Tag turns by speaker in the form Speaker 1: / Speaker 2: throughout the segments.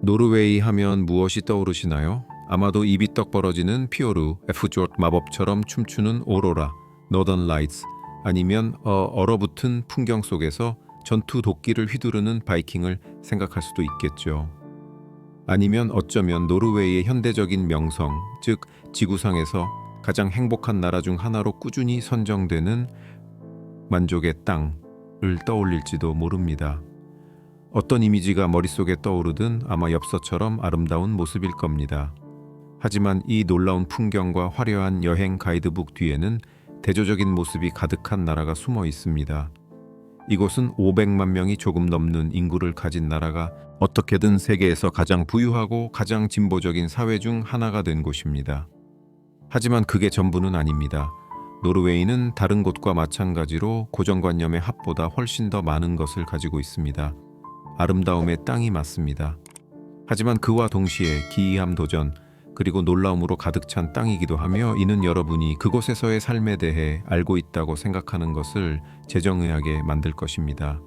Speaker 1: 노르웨이 하면 무엇이 떠오르시나요? 아마도 입이 떡 벌어지는 피오르, F조르트 마법처럼 춤추는 오로라, 노던 라이츠, 아니면 얼어붙은 풍경 속에서 전투 도끼를 휘두르는 바이킹을 생각할 수도 있겠죠. 아니면 어쩌면 노르웨이의 현대적인 명성, 즉 지구상에서 가장 행복한 나라 중 하나로 꾸준히 선정되는 만족의 땅을 떠올릴지도 모릅니다. 어떤 이미지가 머릿속에 떠오르든 아마 엽서처럼 아름다운 모습일 겁니다. 하지만 이 놀라운 풍경과 화려한 여행 가이드북 뒤에는 대조적인 모습이 가득한 나라가 숨어 있습니다. 이곳은 500만 명이 조금 넘는 인구를 가진 나라가 어떻게든 세계에서 가장 부유하고 가장 진보적인 사회 중 하나가 된 곳입니다. 하지만 그게 전부는 아닙니다. 노르웨이는 다른 곳과 마찬가지로 고정관념의 합보다 훨씬 더 많은 것을 가지고 있습니다. 아름다움의 땅이 맞습니다. 하지만 그와 동시에 기이함 도전, 그리고 놀라움으로 가득 찬 땅이기도 하며 이는 여러분이 그곳에서의 삶에 대해 알고 있다고 생각하는 것을 재정의하게 만들 것입니다.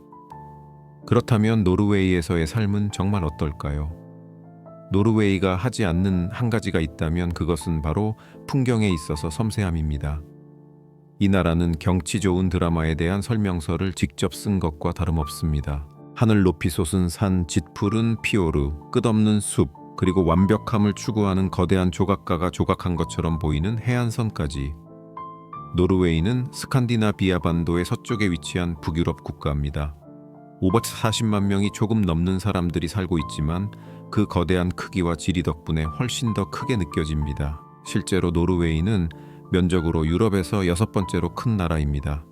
Speaker 1: 그렇다면 노르웨이에서의 삶은 정말 어떨까요? 노르웨이가 하지 않는 한 가지가 있다면 그것은 바로 풍경에 있어서 섬세함입니다. 이 나라는 경치 좋은 드라마에 대한 설명서를 직접 쓴 것과 다름없습니다. 하늘 높이 솟은 산, 짙푸른 피오르, 끝없는 숲, 그리고 완벽함을 추구하는 거대한 조각가가 조각한 것처럼 보이는 해안선까지. 노르웨이는 스칸디나비아 반도의 서쪽에 위치한 북유럽 국가입니다. 540만 명이 조금 넘는 사람들이 살고 있지만 그 거대한 크기와 지리 덕분에 훨씬 더 크게 느껴집니다. 실제로 노르웨이는 면적으로 유럽에서 6번째로 큰 나라입니다.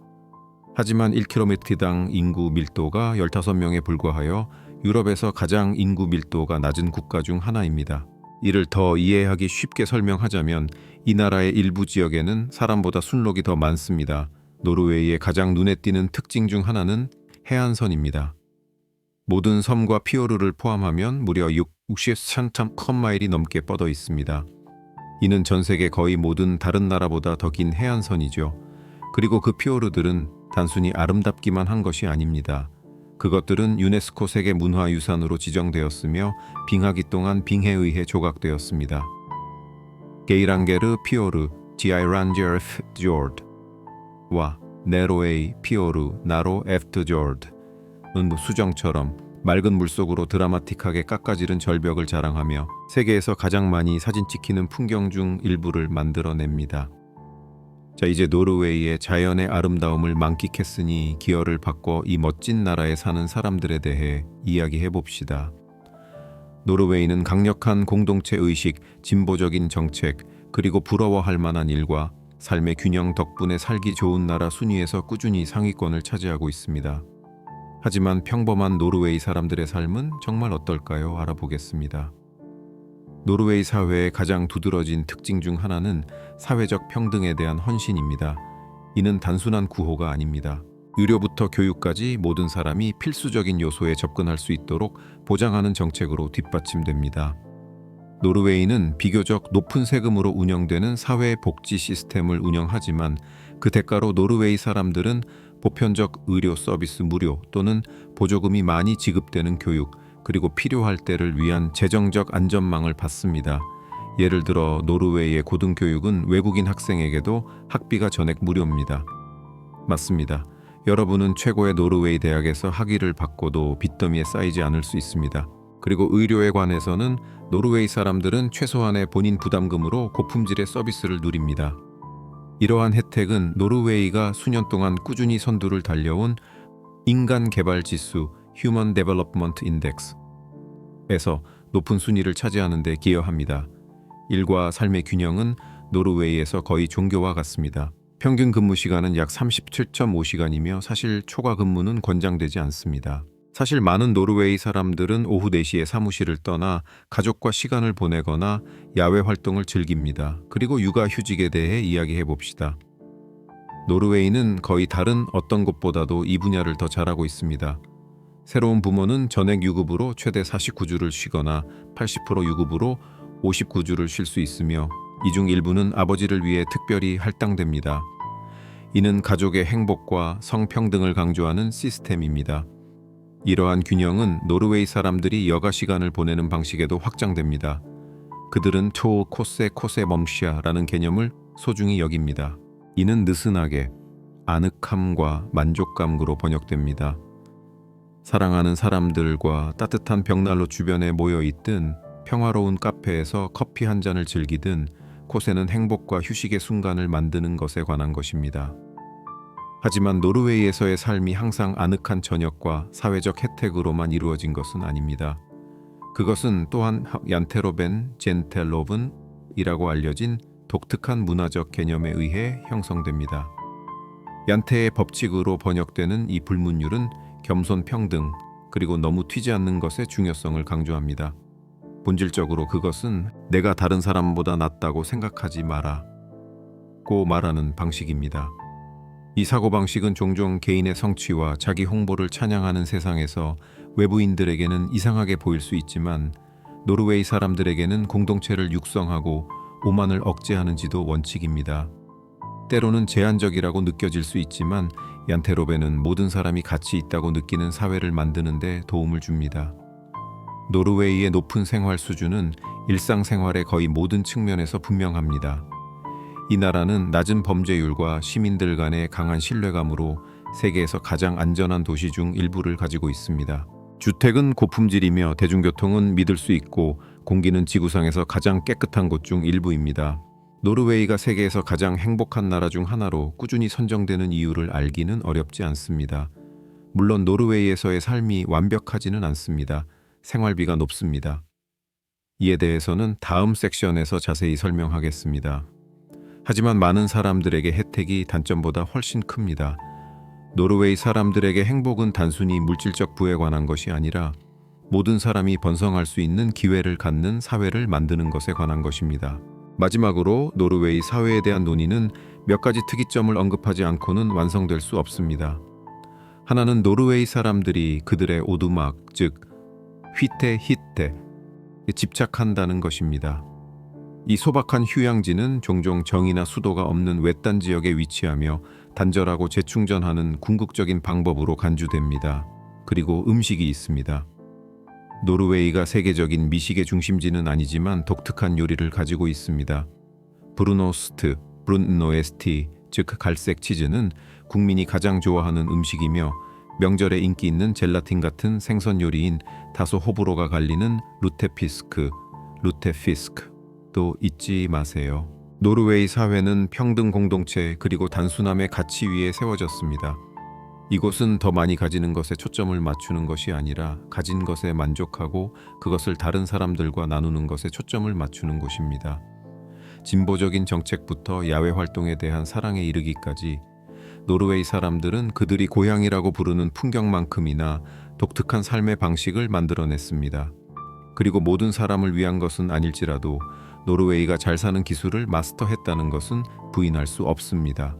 Speaker 1: 하지만 1km당 인구 밀도가 15명에 불과하여 유럽에서 가장 인구 밀도가 낮은 국가 중 하나입니다. 이를 더 이해하기 쉽게 설명하자면 이 나라의 일부 지역에는 사람보다 순록이 더 많습니다. 노르웨이의 가장 눈에 띄는 특징 중 하나는 해안선입니다. 모든 섬과 피오르를 포함하면 무려 63,000마일이 넘게 뻗어 있습니다. 이는 전 세계 거의 모든 다른 나라보다 더 긴 해안선이죠. 그리고 그 피오르들은 단순히 아름답기만 한 것이 아닙니다. 그것들은 유네스코 세계문화유산으로 지정되었으며 빙하기 동안 빙해에 의해 조각되었습니다. 게이랑게르 피오르, 지아이란제르프 조르드와 네로웨이 피오르, 나로 에프트 조르드는 수정처럼 맑은 물속으로 드라마틱하게 깎아지른 절벽을 자랑하며 세계에서 가장 많이 사진 찍히는 풍경 중 일부를 만들어냅니다. 자, 이제 노르웨이의 자연의 아름다움을 만끽했으니 기어를 바꿔 이 멋진 나라에 사는 사람들에 대해 이야기해 봅시다. 노르웨이는 강력한 공동체 의식, 진보적인 정책, 그리고 부러워할 만한 일과 삶의 균형 덕분에 살기 좋은 나라 순위에서 꾸준히 상위권을 차지하고 있습니다. 하지만 평범한 노르웨이 사람들의 삶은 정말 어떨까요? 알아보겠습니다. 노르웨이 사회의 가장 두드러진 특징 중 하나는 사회적 평등에 대한 헌신입니다. 이는 단순한 구호가 아닙니다. 의료부터 교육까지 모든 사람이 필수적인 요소에 접근할 수 있도록 보장하는 정책으로 뒷받침됩니다. 노르웨이는 비교적 높은 세금으로 운영되는 사회 복지 시스템을 운영하지만 그 대가로 노르웨이 사람들은 보편적 의료 서비스 무료 또는 보조금이 많이 지급되는 교육, 그리고 필요할 때를 위한 재정적 안전망을 받습니다. 예를 들어 노르웨이의 고등교육은 외국인 학생에게도 학비가 전액 무료입니다. 맞습니다. 여러분은 최고의 노르웨이 대학에서 학위를 받고도 빚더미에 쌓이지 않을 수 있습니다. 그리고 의료에 관해서는 노르웨이 사람들은 최소한의 본인 부담금으로 고품질의 서비스를 누립니다. 이러한 혜택은 노르웨이가 수년 동안 꾸준히 선두를 달려온 인간 개발 지수 Human Development Index에서 높은 순위를 차지하는 데 기여합니다. 일과 삶의 균형은 노르웨이에서 거의 종교와 같습니다. 평균 근무 시간은 약 37.5시간이며 사실 초과 근무는 권장되지 않습니다. 사실 많은 노르웨이 사람들은 오후 4시에 사무실을 떠나 가족과 시간을 보내거나 야외 활동을 즐깁니다. 그리고 육아휴직에 대해 이야기해 봅시다. 노르웨이는 거의 다른 어떤 곳보다도 이 분야를 더 잘하고 있습니다. 새로운 부모는 전액 유급으로 최대 49주를 쉬거나 80% 유급으로 59주를 쉴 수 있으며 이 중 일부는 아버지를 위해 특별히 할당됩니다. 이는 가족의 행복과 성평등을 강조하는 시스템입니다. 이러한 균형은 노르웨이 사람들이 여가 시간을 보내는 방식에도 확장됩니다. 그들은 초 코세 코세 멈시아라는 개념을 소중히 여깁니다. 이는 느슨하게 아늑함과 만족감으로 번역됩니다. 사랑하는 사람들과 따뜻한 벽난로 주변에 모여 있든 평화로운 카페에서 커피 한 잔을 즐기든 코세는 행복과 휴식의 순간을 만드는 것에 관한 것입니다. 하지만 노르웨이에서의 삶이 항상 아늑한 저녁과 사회적 혜택으로만 이루어진 것은 아닙니다. 그것은 또한 얀테로벤 젠텔로븐이라고 알려진 독특한 문화적 개념에 의해 형성됩니다. 얀테의 법칙으로 번역되는 이 불문율은 겸손 평등 그리고 너무 튀지 않는 것의 중요성을 강조합니다. 본질적으로 그것은 내가 다른 사람보다 낫다고 생각하지 마라고 말하는 방식입니다. 이 사고방식은 종종 개인의 성취와 자기 홍보를 찬양하는 세상에서 외부인들에게는 이상하게 보일 수 있지만 노르웨이 사람들에게는 공동체를 육성하고 오만을 억제하는지도 원칙입니다. 때로는 제한적이라고 느껴질 수 있지만 얀테로벤은 모든 사람이 가치 있다고 느끼는 사회를 만드는 데 도움을 줍니다. 노르웨이의 높은 생활 수준은 일상생활의 거의 모든 측면에서 분명합니다. 이 나라는 낮은 범죄율과 시민들 간의 강한 신뢰감으로 세계에서 가장 안전한 도시 중 일부를 가지고 있습니다. 주택은 고품질이며 대중교통은 믿을 수 있고 공기는 지구상에서 가장 깨끗한 곳 중 일부입니다. 노르웨이가 세계에서 가장 행복한 나라 중 하나로 꾸준히 선정되는 이유를 알기는 어렵지 않습니다. 물론 노르웨이에서의 삶이 완벽하지는 않습니다. 생활비가 높습니다. 이에 대해서는 다음 섹션에서 자세히 설명하겠습니다. 하지만 많은 사람들에게 혜택이 단점보다 훨씬 큽니다. 노르웨이 사람들에게 행복은 단순히 물질적 부에 관한 것이 아니라 모든 사람이 번성할 수 있는 기회를 갖는 사회를 만드는 것에 관한 것입니다. 마지막으로 노르웨이 사회에 대한 논의는 몇 가지 특이점을 언급하지 않고는 완성될 수 없습니다. 하나는 노르웨이 사람들이 그들의 오두막, 즉 휘테 집착한다는 것입니다. 이 소박한 휴양지는 종종 정이나 수도가 없는 외딴 지역에 위치하며 단절하고 재충전하는 궁극적인 방법으로 간주됩니다. 그리고 음식이 있습니다. 노르웨이가 세계적인 미식의 중심지는 아니지만 독특한 요리를 가지고 있습니다. 브루노스트, 브룬노에스티, 즉 갈색 치즈는 국민이 가장 좋아하는 음식이며 명절에 인기 있는 젤라틴 같은 생선 요리인 다소 호불호가 갈리는 루테피스크도 잊지 마세요. 노르웨이 사회는 평등 공동체 그리고 단순함의 가치 위에 세워졌습니다. 이곳은 더 많이 가지는 것에 초점을 맞추는 것이 아니라 가진 것에 만족하고 그것을 다른 사람들과 나누는 것에 초점을 맞추는 곳입니다. 진보적인 정책부터 야외 활동에 대한 사랑에 이르기까지 노르웨이 사람들은 그들이 고향이라고 부르는 풍경만큼이나 독특한 삶의 방식을 만들어냈습니다. 그리고 모든 사람을 위한 것은 아닐지라도 노르웨이가 잘 사는 기술을 마스터했다는 것은 부인할 수 없습니다.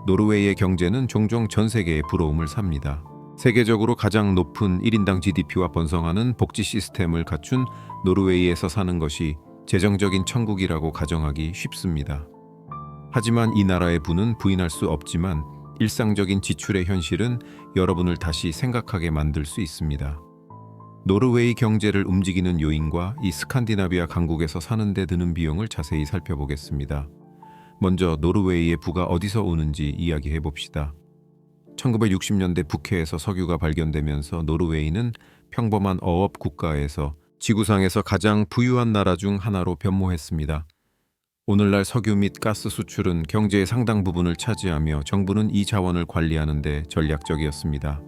Speaker 1: 노르웨이의 경제는 종종 전 세계의 부러움을 삽니다. 세계적으로 가장 높은 1인당 GDP와 번성하는 복지 시스템을 갖춘 노르웨이에서 사는 것이 재정적인 천국이라고 가정하기 쉽습니다. 하지만 이 나라의 부는 부인할 수 없지만 일상적인 지출의 현실은 여러분을 다시 생각하게 만들 수 있습니다. 노르웨이 경제를 움직이는 요인과 이 스칸디나비아 강국에서 사는 데 드는 비용을 자세히 살펴보겠습니다. 먼저 노르웨이의 부가 어디서 오는지 이야기해 봅시다. 1960년대 북해에서 석유가 발견되면서 노르웨이는 평범한 어업 국가에서 지구상에서 가장 부유한 나라 중 하나로 변모했습니다. 오늘날 석유 및 가스 수출은 경제의 상당 부분을 차지하며 정부는 이 자원을 관리하는 데 전략적이었습니다.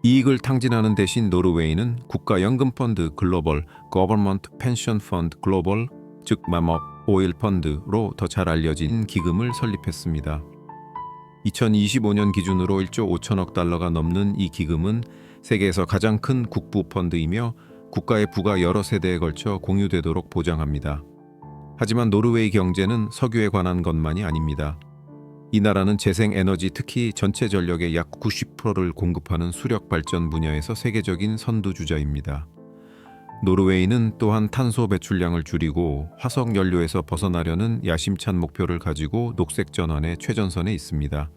Speaker 1: 이익을 탕진하는 대신 노르웨이는 국가연금펀드 글로벌 Government Pension Fund Global, 즉 맘업 오일 펀드로 더 잘 알려진 기금을 설립했습니다. 2025년 기준으로 1조 5천억 달러가 넘는 이 기금은 세계에서 가장 큰 국부 펀드이며 국가의 부가 여러 세대에 걸쳐 공유되도록 보장합니다. 하지만 노르웨이 경제는 석유에 관한 것만이 아닙니다. 이 나라는 재생에너지, 특히 전체 전력의 약 90%를 공급하는 수력 발전 분야에서 세계적인 선두주자입니다. 노르웨이는 또한 탄소 배출량을 줄이고 화석 연료에서 벗어나려는 야심찬 목표를 가지고 녹색 전환의 최전선에 있습니다.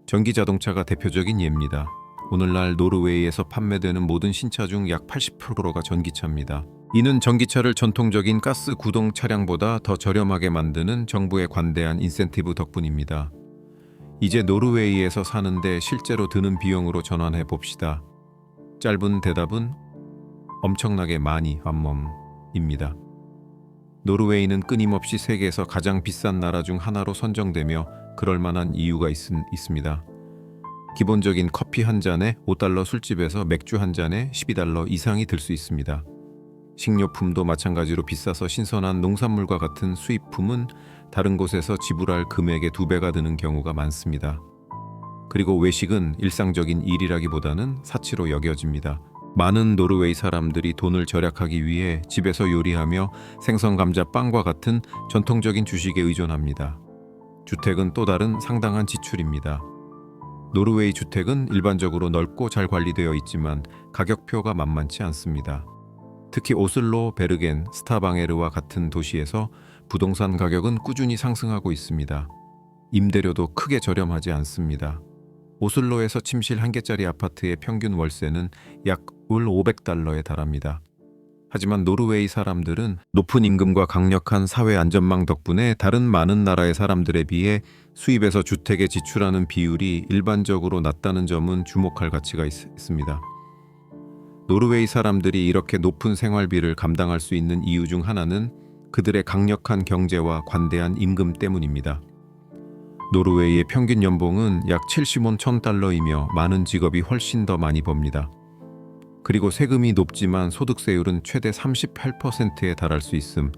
Speaker 1: 전기 자동차가 대표적인 예입니다. 오늘날 노르웨이에서 판매되는 모든 신차 중 약 80%가 전기차입니다. 이는 전기차를 전통적인 가스 구동 차량보다 더 저렴하게 만드는 정부의 관대한 인센티브 덕분입니다. 이제 노르웨이에서 사는데 실제로 드는 비용으로 전환해 봅시다. 짧은 대답은 엄청나게 많이 입니다. 노르웨이는 끊임없이 세계에서 가장 비싼 나라 중 하나로 선정되며 그럴 만한 이유가 있습니다. 기본적인 커피 한 잔에 $5 술집에서 맥주 한 잔에 $12 이상이 들 수 있습니다. 식료품도 마찬가지로 비싸서 신선한 농산물과 같은 수입품은 다른 곳에서 지불할 금액의 2배가 드는 경우가 많습니다. 그리고 외식은 일상적인 일이라기보다는 사치로 여겨집니다. 많은 노르웨이 사람들이 돈을 절약하기 위해 집에서 요리하며 생선, 감자, 빵과 같은 전통적인 주식에 의존합니다. 주택은 또 다른 상당한 지출입니다. 노르웨이 주택은 일반적으로 넓고 잘 관리되어 있지만 가격표가 만만치 않습니다. 특히 오슬로, 베르겐, 스타방에르와 같은 도시에서 부동산 가격은 꾸준히 상승하고 있습니다. 임대료도 크게 저렴하지 않습니다. 오슬로에서 침실 1개짜리 아파트의 평균 월세는 약 $500에 달합니다. 하지만 노르웨이 사람들은 높은 임금과 강력한 사회 안전망 덕분에 다른 많은 나라의 사람들에 비해 수입에서 주택에 지출하는 비율이 일반적으로 낮다는 점은 주목할 가치가 있습니다. 노르웨이 사람들이 이렇게 높은 생활비를 감당할 수 있는 이유 중 하나는 그들의 강력한 경제와 관대한 임금 때문입니다. 노르웨이의 평균 연봉은 약 70원 1,000달러이며 많은 직업이 훨씬 더 많이 법니다. 그리고 세금이 높지만 소득세율은 최대 38%에 달할 수 있음.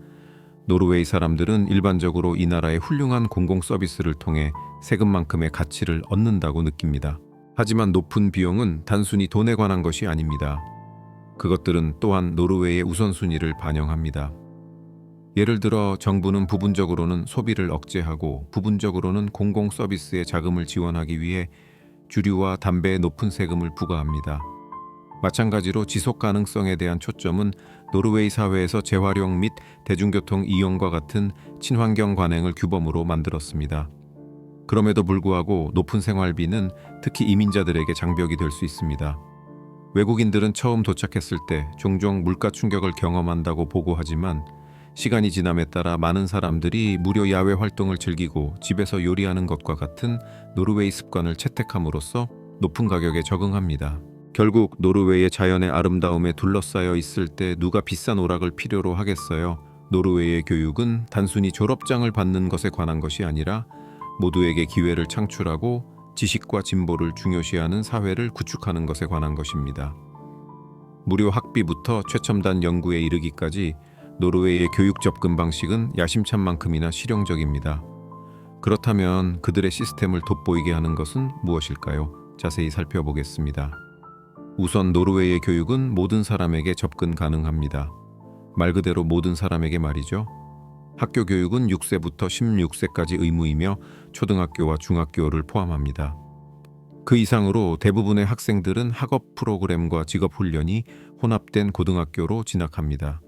Speaker 1: 노르웨이 사람들은 일반적으로 이 나라의 훌륭한 공공 서비스를 통해 세금만큼의 가치를 얻는다고 느낍니다. 하지만 높은 비용은 단순히 돈에 관한 것이 아닙니다. 그것들은 또한 노르웨이의 우선순위를 반영합니다. 예를 들어 정부는 부분적으로는 소비를 억제하고 부분적으로는 공공 서비스에 자금을 지원하기 위해 주류와 담배에 높은 세금을 부과합니다. 마찬가지로 지속 가능성에 대한 초점은 노르웨이 사회에서 재활용 및 대중교통 이용과 같은 친환경 관행을 규범으로 만들었습니다. 그럼에도 불구하고 높은 생활비는 특히 이민자들에게 장벽이 될 수 있습니다. 외국인들은 처음 도착했을 때 종종 물가 충격을 경험한다고 보고하지만 시간이 지남에 따라 많은 사람들이 무료 야외 활동을 즐기고 집에서 요리하는 것과 같은 노르웨이 습관을 채택함으로써 높은 가격에 적응합니다. 결국 노르웨이의 자연의 아름다움에 둘러싸여 있을 때 누가 비싼 오락을 필요로 하겠어요? 노르웨이의 교육은 단순히 졸업장을 받는 것에 관한 것이 아니라 모두에게 기회를 창출하고 지식과 진보를 중요시하는 사회를 구축하는 것에 관한 것입니다. 무료 학비부터 최첨단 연구에 이르기까지 노르웨이의 교육 접근 방식은 야심찬만큼이나 실용적입니다. 그렇다면 그들의 시스템을 돋보이게 하는 것은 무엇일까요? 자세히 살펴보겠습니다. 우선 노르웨이의 교육은 모든 사람에게 접근 가능합니다. 말 그대로 모든 사람에게 말이죠. 학교 교육은 6세부터 16세까지 의무이며 초등학교와 중학교를 포함합니다. 그 이상으로 대부분의 학생들은 학업 프로그램과 직업 훈련이 혼합된 고등학교로 진학합니다.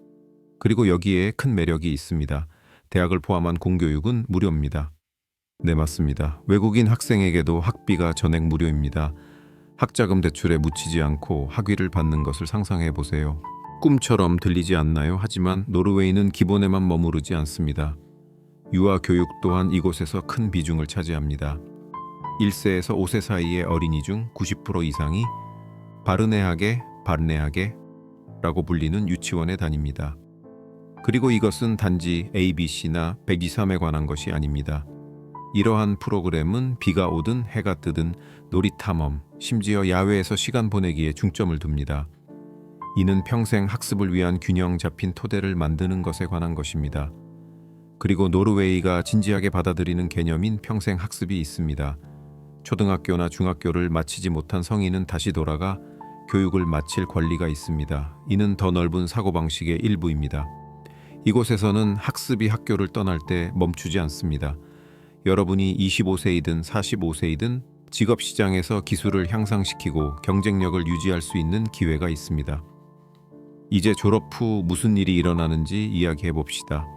Speaker 1: 그리고 여기에 큰 매력이 있습니다. 대학을 포함한 공교육은 무료입니다. 네, 맞습니다. 외국인 학생에게도 학비가 전액 무료입니다. 학자금 대출에 묻히지 않고 학위를 받는 것을 상상해 보세요. 꿈처럼 들리지 않나요? 하지만 노르웨이는 기본에만 머무르지 않습니다. 유아 교육 또한 이곳에서 큰 비중을 차지합니다. 1세에서 5세 사이의 어린이 중 90% 이상이 바르네하게라고 불리는 유치원에 다닙니다. 그리고 이것은 단지 ABC나 123에 관한 것이 아닙니다. 이러한 프로그램은 비가 오든 해가 뜨든 놀이탐험, 심지어 야외에서 시간 보내기에 중점을 둡니다. 이는 평생 학습을 위한 균형 잡힌 토대를 만드는 것에 관한 것입니다. 그리고 노르웨이가 진지하게 받아들이는 개념인 평생 학습이 있습니다. 초등학교나 중학교를 마치지 못한 성인은 다시 돌아가 교육을 마칠 권리가 있습니다. 이는 더 넓은 사고방식의 일부입니다. 이곳에서는 학습이 학교를 떠날 때 멈추지 않습니다. 여러분이 25세이든 45세이든 직업시장에서 기술을 향상시키고 경쟁력을 유지할 수 있는 기회가 있습니다. 이제 졸업 후 무슨 일이 일어나는지 이야기해 봅시다.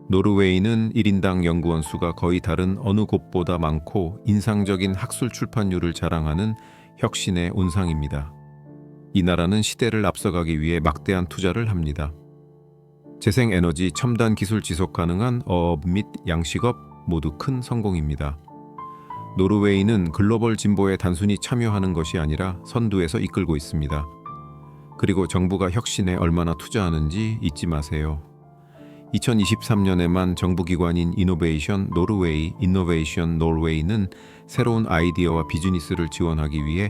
Speaker 1: 노르웨이는 1인당 연구원 수가 거의 다른 어느 곳보다 많고 인상적인 학술 출판율을 자랑하는 혁신의 온상입니다. 이 나라는 시대를 앞서가기 위해 막대한 투자를 합니다. 재생에너지, 첨단 기술 지속 가능한 어업 및 양식업 모두 큰 성공입니다. 노르웨이는 글로벌 진보에 단순히 참여하는 것이 아니라 선두에서 이끌고 있습니다. 그리고 정부가 혁신에 얼마나 투자하는지 잊지 마세요. 2023년에만 정부기관인 이노베이션 노르웨이, 이노베이션 노르웨이는 새로운 아이디어와 비즈니스를 지원하기 위해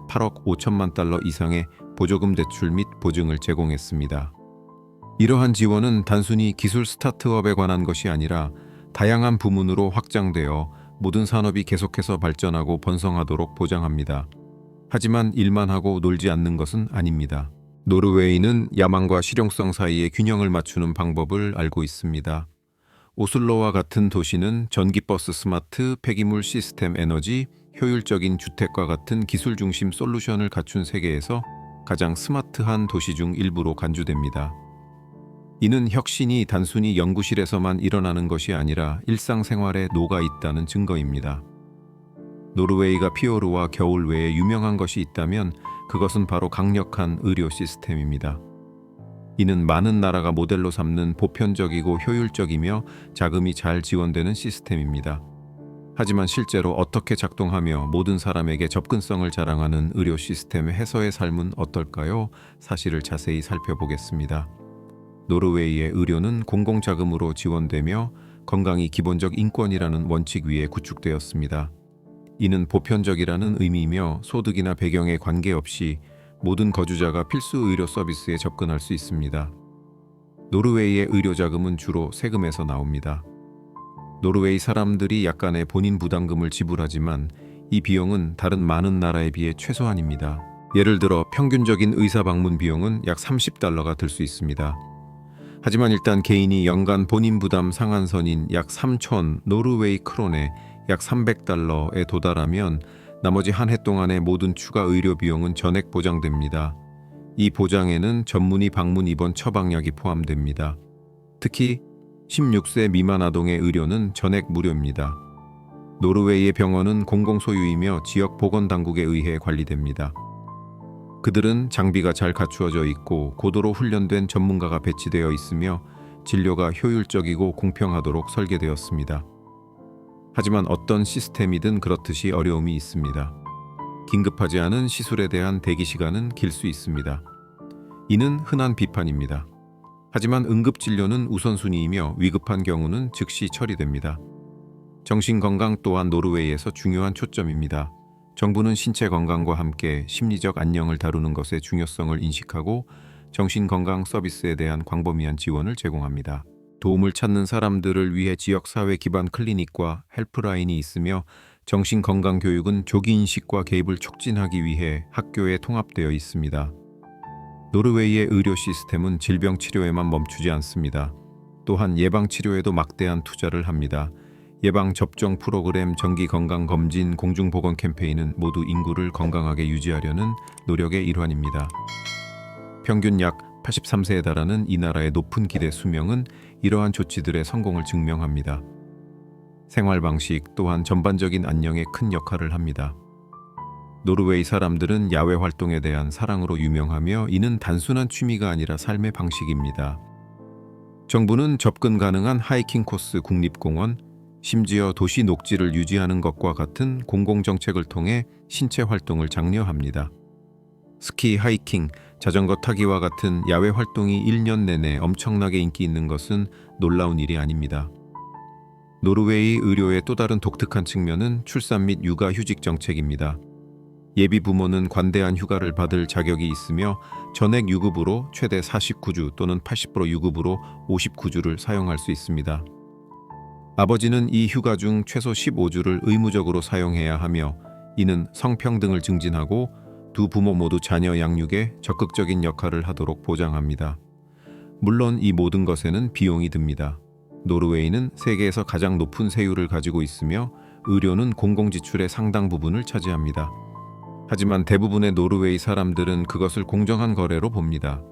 Speaker 1: 8억 5천만 달러 이상의 보조금 대출 및 보증을 제공했습니다. 이러한 지원은 단순히 기술 스타트업에 관한 것이 아니라 다양한 부문으로 확장되어 모든 산업이 계속해서 발전하고 번성하도록 보장합니다. 하지만 일만 하고 놀지 않는 것은 아닙니다. 노르웨이는 야망과 실용성 사이의 균형을 맞추는 방법을 알고 있습니다. 오슬로와 같은 도시는 전기버스, 스마트 폐기물 시스템, 에너지, 효율적인 주택과 같은 기술 중심 솔루션을 갖춘 세계에서 가장 스마트한 도시 중 일부로 간주됩니다. 이는 혁신이 단순히 연구실에서만 일어나는 것이 아니라 일상생활에 녹아 있다는 증거입니다. 노르웨이가 피오르와 겨울 외에 유명한 것이 있다면 그것은 바로 강력한 의료 시스템입니다. 이는 많은 나라가 모델로 삼는 보편적이고 효율적이며 자금이 잘 지원되는 시스템입니다. 하지만 실제로 어떻게 작동하며 모든 사람에게 접근성을 자랑하는 의료 시스템의 해서의 삶은 어떨까요? 사실을 자세히 살펴보겠습니다. 노르웨이의 의료는 공공자금으로 지원되며 건강이 기본적 인권이라는 원칙 위에 구축되었습니다. 이는 보편적이라는 의미이며 소득이나 배경에 관계없이 모든 거주자가 필수 의료 서비스에 접근할 수 있습니다. 노르웨이의 의료 자금은 주로 세금에서 나옵니다. 노르웨이 사람들이 약간의 본인 부담금을 지불하지만 이 비용은 다른 많은 나라에 비해 최소한입니다. 예를 들어 평균적인 의사 방문 비용은 약 30달러가 들 수 있습니다. 하지만 일단 개인이 연간 본인 부담 상한선인 약 3,000 노르웨이 크론에 약 300달러에 도달하면 나머지 한 해 동안의 모든 추가 의료 비용은 전액 보장됩니다. 이 보장에는 전문의 방문 입원 처방약이 포함됩니다. 특히 16세 미만 아동의 의료는 전액 무료입니다. 노르웨이의 병원은 공공소유이며 지역 보건당국에 의해 관리됩니다. 그들은 장비가 잘 갖추어져 있고 고도로 훈련된 전문가가 배치되어 있으며 진료가 효율적이고 공평하도록 설계되었습니다. 하지만 어떤 시스템이든 그렇듯이 어려움이 있습니다. 긴급하지 않은 시술에 대한 대기 시간은 길 수 있습니다. 이는 흔한 비판입니다. 하지만 응급진료는 우선순위이며 위급한 경우는 즉시 처리됩니다. 정신건강 또한 노르웨이에서 중요한 초점입니다. 정부는 신체 건강과 함께 심리적 안녕을 다루는 것의 중요성을 인식하고 정신건강 서비스에 대한 광범위한 지원을 제공합니다. 도움을 찾는 사람들을 위해 지역사회 기반 클리닉과 헬프라인이 있으며 정신건강교육은 조기인식과 개입을 촉진하기 위해 학교에 통합되어 있습니다. 노르웨이의 의료 시스템은 질병 치료에만 멈추지 않습니다. 또한 예방치료에도 막대한 투자를 합니다. 예방접종 프로그램, 정기건강검진, 공중보건 캠페인은 모두 인구를 건강하게 유지하려는 노력의 일환입니다. 평균 약 83세에 달하는 이 나라의 높은 기대 수명은 이러한 조치들의 성공을 증명합니다. 생활 방식 또한 전반적인 안녕에 큰 역할을 합니다. 노르웨이 사람들은 야외 활동에 대한 사랑으로 유명하며 이는 단순한 취미가 아니라 삶의 방식입니다. 정부는 접근 가능한 하이킹 코스, 국립공원, 심지어 도시 녹지를 유지하는 것과 같은 공공정책을 통해 신체 활동을 장려합니다. 스키, 하이킹, 자전거 타기와 같은 야외 활동이 1년 내내 엄청나게 인기 있는 것은 놀라운 일이 아닙니다. 노르웨이 의료의 또 다른 독특한 측면은 출산 및 육아 휴직 정책입니다. 예비 부모는 관대한 휴가를 받을 자격이 있으며 전액 유급으로 최대 49주 또는 80% 유급으로 59주를 사용할 수 있습니다. 아버지는 이 휴가 중 최소 15주를 의무적으로 사용해야 하며 이는 성평등을 증진하고 두 부모 모두 자녀 양육에 적극적인 역할을 하도록 보장합니다. 물론 이 모든 것에는 비용이 듭니다. 노르웨이는 세계에서 가장 높은 세율을 가지고 있으며 의료는 공공지출의 상당 부분을 차지합니다. 하지만 대부분의 노르웨이 사람들은 그것을 공정한 거래로 봅니다.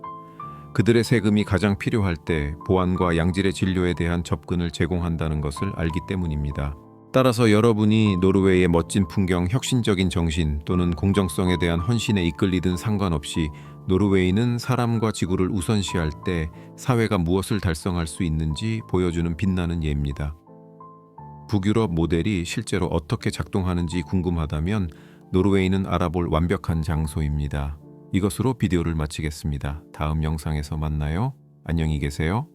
Speaker 1: 그들의 세금이 가장 필요할 때 보안과 양질의 진료에 대한 접근을 제공한다는 것을 알기 때문입니다. 따라서 여러분이 노르웨이의 멋진 풍경, 혁신적인 정신 또는 공정성에 대한 헌신에 이끌리든 상관없이 노르웨이는 사람과 지구를 우선시할 때 사회가 무엇을 달성할 수 있는지 보여주는 빛나는 예입니다. 북유럽 모델이 실제로 어떻게 작동하는지 궁금하다면 노르웨이는 알아볼 완벽한 장소입니다. 이것으로 비디오를 마치겠습니다. 다음 영상에서 만나요. 안녕히 계세요.